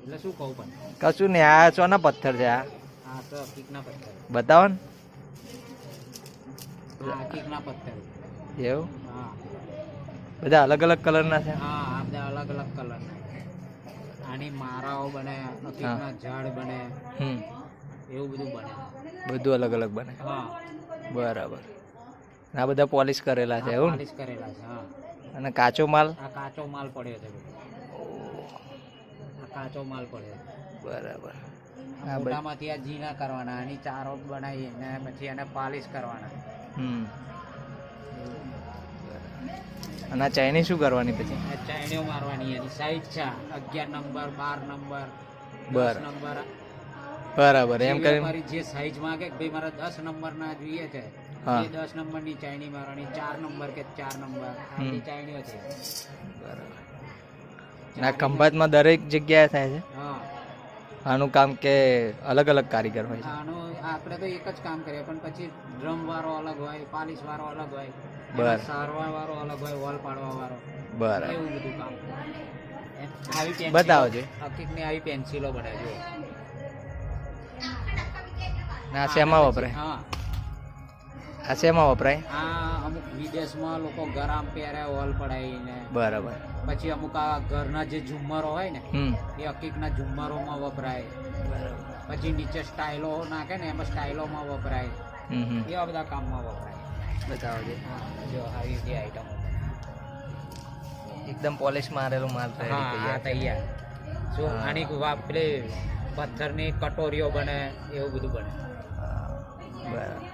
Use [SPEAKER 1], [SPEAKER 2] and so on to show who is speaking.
[SPEAKER 1] એટલે શું કહું પણ
[SPEAKER 2] કશું ને આ ચોના પથ્થર છે આ
[SPEAKER 1] આ તો હકીકના પથ્થર
[SPEAKER 2] બતાવો ને
[SPEAKER 1] આ હકીકના પથ્થર
[SPEAKER 2] એવું
[SPEAKER 1] હા
[SPEAKER 2] બધા અલગ અલગ કલરના છે
[SPEAKER 1] હા આ બધા અલગ અલગ કલરના આની મારાઓ બને હકીકના ઝાડ બને એવું બધું બને
[SPEAKER 2] બધું અલગ અલગ બને
[SPEAKER 1] હા
[SPEAKER 2] બરાબર આ બધા પોલિશ કરેલા છે એવું ને?
[SPEAKER 1] પોલિશ કરેલા છે હા
[SPEAKER 2] અને કાચો માલ
[SPEAKER 1] આ કાચો માલ પડ્યો છે બધો. આ કાચો માલ પડ્યો છે.
[SPEAKER 2] બરાબર
[SPEAKER 1] આ મોટામાંથી આ જીના કરવાના આની ચારો બનાવી ને પછી એને પાલિશ કરવાના
[SPEAKER 2] અને આ ચાઇની શું કરવાની પછી
[SPEAKER 1] ચાઈણીઓ મારવાની એની સાઈઝ છે 11 નંબર 12 નંબર 10 નંબર
[SPEAKER 2] બરાબર એમ કરીને
[SPEAKER 1] મારી જે સાઈઝ માંગે કે ભાઈ મારે 10 નંબર ના જોઈએ છે
[SPEAKER 2] હા.
[SPEAKER 1] એ 10 નંબર ની ચાઈની મારવાની 4 નંબર કે 4 નંબર આની ચાઈણીઓ છે
[SPEAKER 2] બરાબર ના ખંભાતમાં દરેક જગ્યાએ થાય છે
[SPEAKER 1] હા
[SPEAKER 2] આનું કામ કે અલગ અલગ કારીગર હોય છે
[SPEAKER 1] આનો આપણે તો એક જ કામ કરીએ પણ પછી ડ્રમ વાળો અલગ હોય પાલિશ વાળો અલગ હોય
[SPEAKER 2] બરાબર.
[SPEAKER 1] સારવા વાળો અલગ હોય વોલ પાડવા વાળો
[SPEAKER 2] બરાબર
[SPEAKER 1] એવું બધું કામ આવી પેન્સિલો
[SPEAKER 2] બતાવજો.
[SPEAKER 1] હકીકની આવી પેન્સિલો બનાવજો
[SPEAKER 2] ના શેમાં વપરાય
[SPEAKER 1] હા
[SPEAKER 2] આ શેમાં વપરાય
[SPEAKER 1] આ અમુક વિદેશમાં લોકો ગરમ પહેરે વોલ પડાવીને
[SPEAKER 2] બરાબર
[SPEAKER 1] પછી અમુક આ ઘરના જે ઝુમ્મરો હોય ને
[SPEAKER 2] હમ
[SPEAKER 1] એ હકીકના ઝુમ્મરોમાં વપરાય
[SPEAKER 2] બરાબર
[SPEAKER 1] પછી નીચે સ્ટાઇલો નાખે ને એમાં સ્ટાઇલોમાં વપરાય એવા બધા કામમાં વપરાય
[SPEAKER 2] બતાવજો
[SPEAKER 1] હા જો આવી જે આઈટમો
[SPEAKER 2] એકદમ પોલિશ મારેલું માલ
[SPEAKER 1] હા આ તૈયાર શું
[SPEAKER 2] હા.
[SPEAKER 1] આની પેલી પથ્થરની કટોરીઓ બને એવું બધું બને
[SPEAKER 2] બરાબર